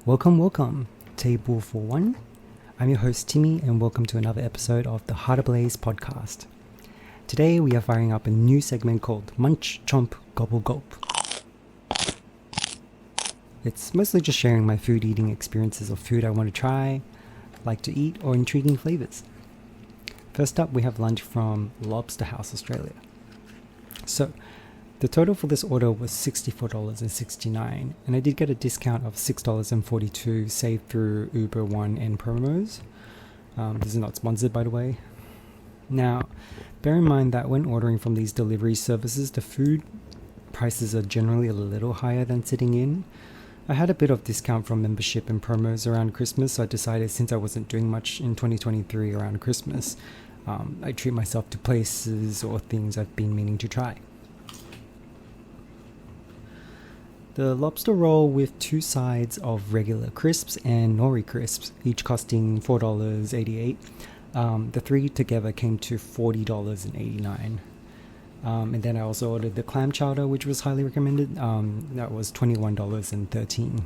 Welcome, Table for One. I'm your host Timmy, and welcome to another episode of the Heart Ablaze podcast. Today we are firing up a new segment called Munch, Chomp, Gobble, Gulp. It's mostly just sharing my food eating experiences of food I want to try, like to eat, or intriguing flavors. First up, we have lunch from Lobster House, Australia. So, the total for this order was $64.69, and I did get a discount of $6.42 saved through Uber One and promos. This is not sponsored, by the way. Now, bear in mind that when ordering from these delivery services, the food prices are generally a little higher than sitting in. I had a bit of discount from membership and promos around Christmas, so I decided since I wasn't doing much in 2023 around Christmas, I'd treat myself to places or things I've been meaning to try. The lobster roll with two sides of regular crisps and nori crisps, each costing $4.88. The three together came to $40.89. And then I also ordered the clam chowder, which was highly recommended. That was $21.13.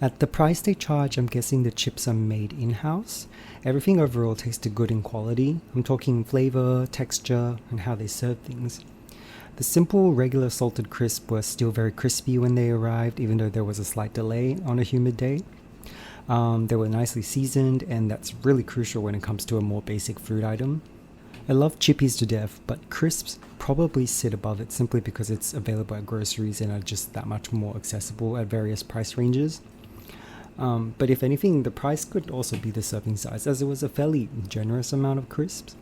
At the price they charge, I'm guessing the chips are made in-house. Everything overall tasted good in quality. I'm talking flavor, texture, and how they serve things. The simple, regular salted crisps were still very crispy when they arrived, even though there was a slight delay on a humid day. They were nicely seasoned, and that's really crucial when it comes to a more basic food item. I love chippies to death, but crisps probably sit above it simply because it's available at groceries and are just that much more accessible at various price ranges. But if anything, the price could also be the serving size, as it was a fairly generous amount of crisps.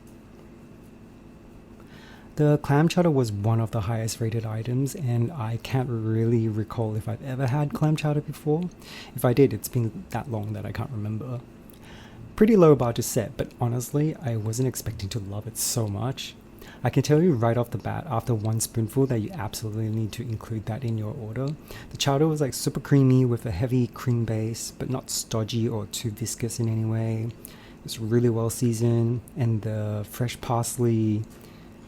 The clam chowder was one of the highest rated items, and I can't really recall if I've ever had clam chowder before. If I did, it's been that long that I can't remember. Pretty low bar to set, but honestly, I wasn't expecting to love it so much. I can tell you right off the bat, after one spoonful, that you absolutely need to include that in your order. The chowder was like super creamy with a heavy cream base, but not stodgy or too viscous in any way. It's really well seasoned, and the fresh parsley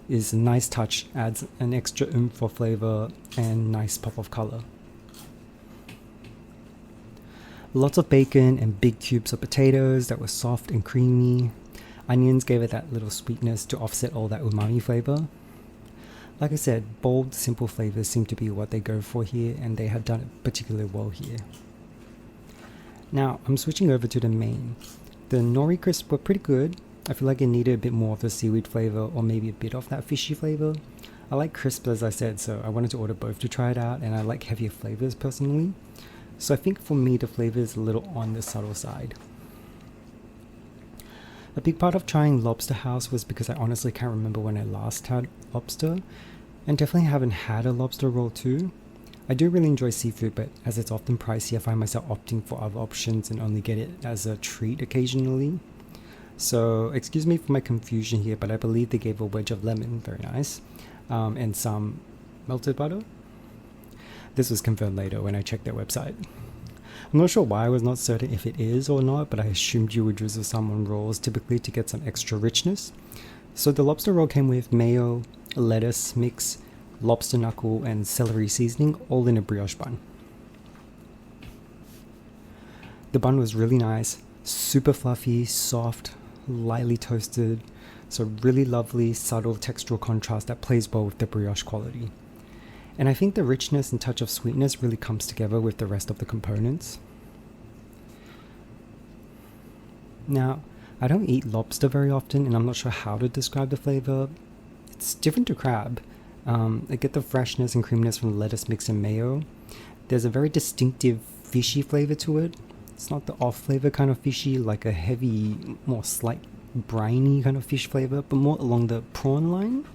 is a nice touch, adds an extra oomph for flavor and nice pop of color. Lots of bacon and big cubes of potatoes that were soft and creamy. Onions gave it that little sweetness to offset all that umami flavor. Like I said, bold, simple flavors seem to be what they go for here, and they had done it particularly well here. Now, I'm switching over to the main. The nori crisps were pretty good. I feel like it needed a bit more of the seaweed flavor, or maybe a bit of that fishy flavor. I like crisps, as I said, so I wanted to order both to try it out, and I like heavier flavors personally. So I think for me, the flavor is a little on the subtle side. A big part of trying Lobster House was because I honestly can't remember when I last had lobster, and definitely haven't had a lobster roll too. I do really enjoy seafood, but as it's often pricey, I find myself opting for other options and only get it as a treat occasionally. So excuse me for my confusion here, but I believe they gave a wedge of lemon, very nice, and some melted butter. This was confirmed later when I checked their website. I'm not sure why I was not certain if it is or not, but I assumed you would drizzle some on rolls typically to get some extra richness. So the lobster roll came with mayo, lettuce mix, lobster knuckle, and celery seasoning, all in a brioche bun. The bun was really nice, super fluffy, soft, lightly toasted, so really lovely, subtle textural contrast that plays well with the brioche quality. And I think the richness and touch of sweetness really comes together with the rest of the components. Now, I don't eat lobster very often, and I'm not sure how to describe the flavor. It's different to crab. I get the freshness and creaminess from the lettuce mix and mayo. There's a very distinctive fishy flavor to it. It's not the off flavor kind of fishy, like a heavy, more slight briny kind of fish flavor, but more along the prawn line.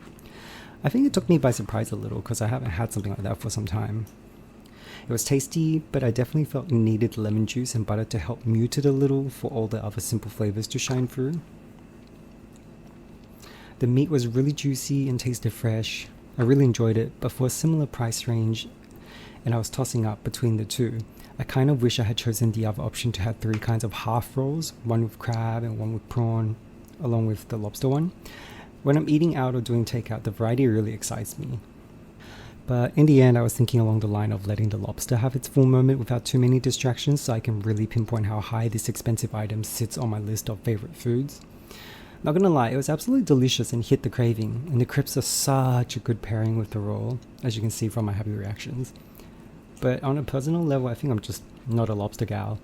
I think it took me by surprise a little because I haven't had something like that for some time. It was tasty, but I definitely felt it needed lemon juice and butter to help mute it a little for all the other simple flavors to shine through. The meat was really juicy and tasted fresh. I really enjoyed it, but for a similar price range, and I was tossing up between the two, I kind of wish I had chosen the other option to have 3 kinds of half rolls, one with crab and one with prawn, along with the lobster one. When I'm eating out or doing takeout, the variety really excites me. But in the end, I was thinking along the line of letting the lobster have its full moment without too many distractions, so I can really pinpoint how high this expensive item sits on my list of favorite foods. Not gonna lie, it was absolutely delicious and hit the craving, and the crisps are such a good pairing with the roll, as you can see from my happy reactions. But on a personal level, I think I'm just not a lobster gal.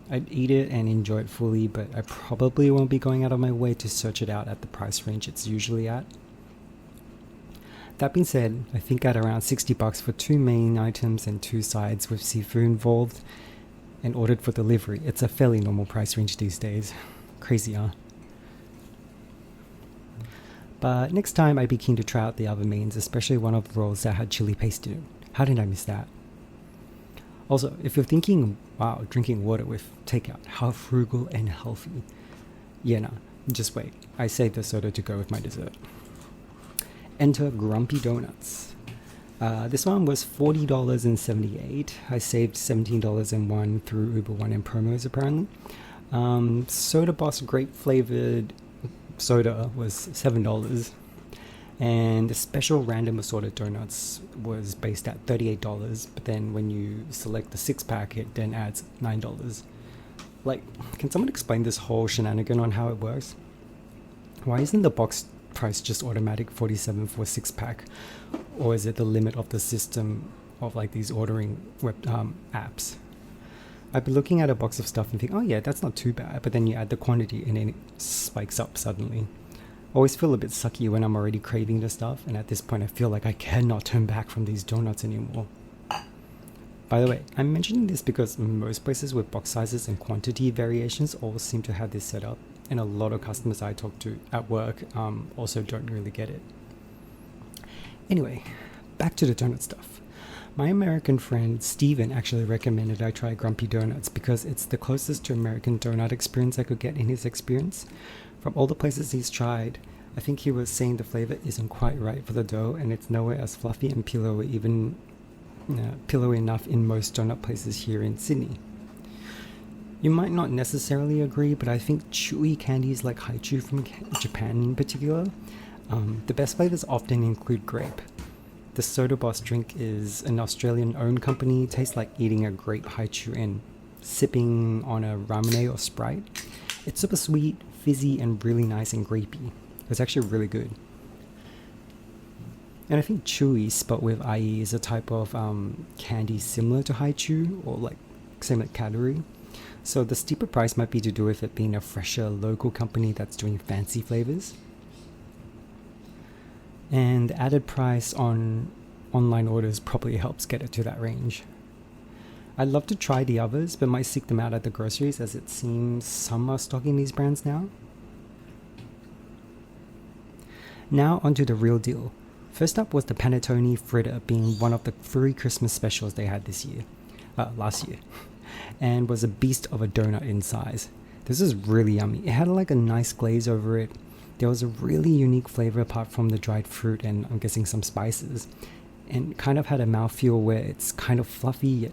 I'd eat it and enjoy it fully, but I probably won't be going out of my way to search it out at the price range it's usually at. That being said, I think at around $60 for 2 main items and 2 sides with seafood involved and ordered for delivery, it's a fairly normal price range these days. Crazy, huh? But next time I'd be keen to try out the other mains, especially one of the rolls that had chili paste in it. How did I miss that? Also, if you're thinking, wow, drinking water with takeout, how frugal and healthy. Yeah, nah, just wait. I saved the soda to go with my dessert. Enter Grumpy Donuts. This one was $40.78. I saved $17.01 through Uber One and promos apparently. Soda Boss grape flavored soda was $7, and the special random assorted donuts was based at $38, but then when you select the 6-pack it then adds $9. Like, can someone explain this whole shenanigan on how it works? Why isn't the box price just automatic $47 for a 6-pack, or is it the limit of the system of like these ordering web apps? I'd be looking at a box of stuff and think, oh yeah, that's not too bad, but then you add the quantity and then it spikes up suddenly. I always feel a bit sucky when I'm already craving the stuff, and at this point I feel like I cannot turn back from these donuts anymore. By the way, I'm mentioning this because most places with box sizes and quantity variations all seem to have this set up, and a lot of customers I talk to at work also don't really get it. Anyway, back to the donut stuff. My American friend Steven actually recommended I try Grumpy Donuts because it's the closest to American donut experience I could get in his experience. From all the places he's tried, I think he was saying the flavor isn't quite right for the dough, and it's nowhere as fluffy and pillowy enough in most donut places here in Sydney. You might not necessarily agree, but I think chewy candies like Haichu from Japan in particular, the best flavors often include grape. The Soda Boss drink is an Australian-owned company. Tastes like eating a grape Haichu and sipping on a Ramune or Sprite. It's super sweet, fizzy, and really nice and grapey. It's actually really good. And I think chewy, spelled with IE, is a type of candy similar to Haichu, or like same like Cadbury. So the steeper price might be to do with it being a fresher local company that's doing fancy flavors. And the added price on online orders probably helps get it to that range. I'd love to try the others, but might seek them out at the groceries, as it seems some are stocking these brands now. Now onto the real deal. First up was the panettone fritter, being one of the free Christmas specials they had last year, and was a beast of a donut in size. This is really yummy. It had like a nice glaze over it. There was a really unique flavor apart from the dried fruit and I'm guessing some spices, and kind of had a mouthfeel where it's kind of fluffy yet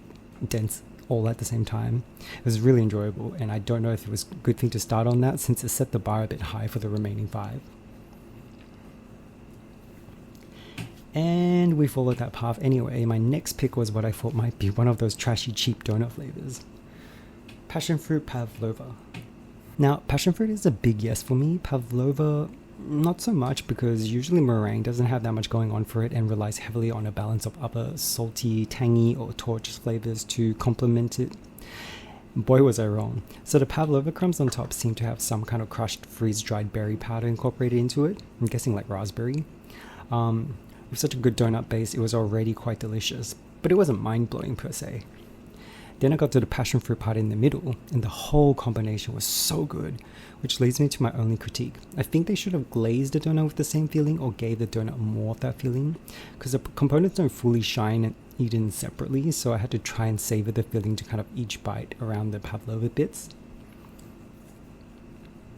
dense all at the same time. It was really enjoyable, and I don't know if it was a good thing to start on that since it set the bar a bit high for the remaining 5. And we followed that path anyway. My next pick was what I thought might be one of those trashy cheap donut flavors. Passion fruit pavlova. Now, passion fruit is a big yes for me. Pavlova, not so much, because usually meringue doesn't have that much going on for it and relies heavily on a balance of other salty, tangy, or torch flavors to complement it. Boy was I wrong. So the pavlova crumbs on top seem to have some kind of crushed freeze-dried berry powder incorporated into it. I'm guessing like raspberry. With such a good donut base, it was already quite delicious, but it wasn't mind-blowing per se. Then I got to the passion fruit part in the middle, and the whole combination was so good, which leads me to my only critique. I think they should have glazed the donut with the same filling or gave the donut more of that filling, because the components don't fully shine and eaten separately, so I had to try and savor the filling to kind of each bite around the pavlova bits.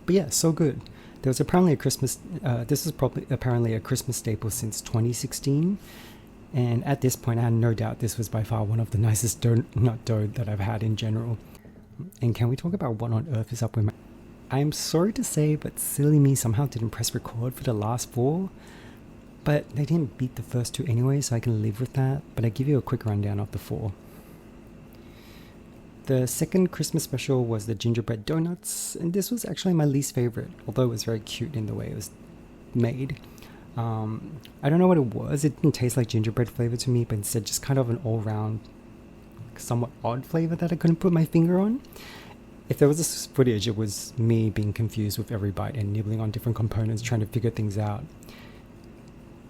But yeah, so good. There was apparently this is probably apparently a Christmas staple since 2016. And at this point, I had no doubt this was by far one of the nicest donut dough that I've had in general. And can we talk about what on earth is up with my... I'm sorry to say, but silly me somehow didn't press record for the last 4. but they didn't beat the first two anyway, so I can live with that. But I give you a quick rundown of the four. The second Christmas special was the gingerbread donuts, and this was actually my least favorite, although it was very cute in the way it was made. I don't know what it was. It didn't taste like gingerbread flavor to me, but instead just kind of an all-round, somewhat odd flavor that I couldn't put my finger on. If there was this footage, it was me being confused with every bite and nibbling on different components, trying to figure things out.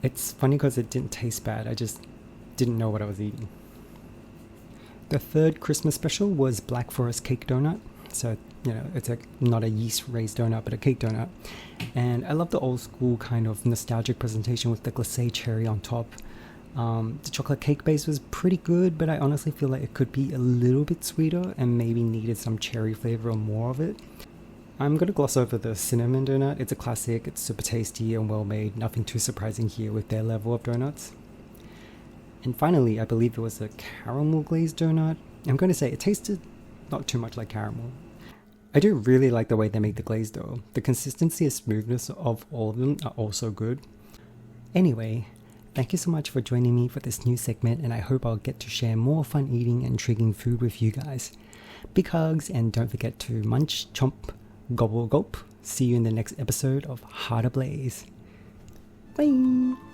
It's funny because it didn't taste bad. I just didn't know what I was eating. The third Christmas special was Black Forest cake donut. So, it's not a yeast raised donut, but a cake donut. And I love the old school kind of nostalgic presentation with the glacé cherry on top. The chocolate cake base was pretty good, but I honestly feel like it could be a little bit sweeter and maybe needed some cherry flavor or more of it. I'm going to gloss over the cinnamon donut. It's a classic, it's super tasty and well made, nothing too surprising here with their level of donuts. And finally, I believe it was a caramel glazed donut. I'm going to say it tasted not too much like caramel. I do really like the way they make the glaze though. The consistency and smoothness of all of them are also good. Anyway, thank you so much for joining me for this new segment, and I hope I'll get to share more fun eating and intriguing food with you guys. Big hugs, and don't forget to munch, chomp, gobble, gulp. See you in the next episode of Heart Ablaze. Bye!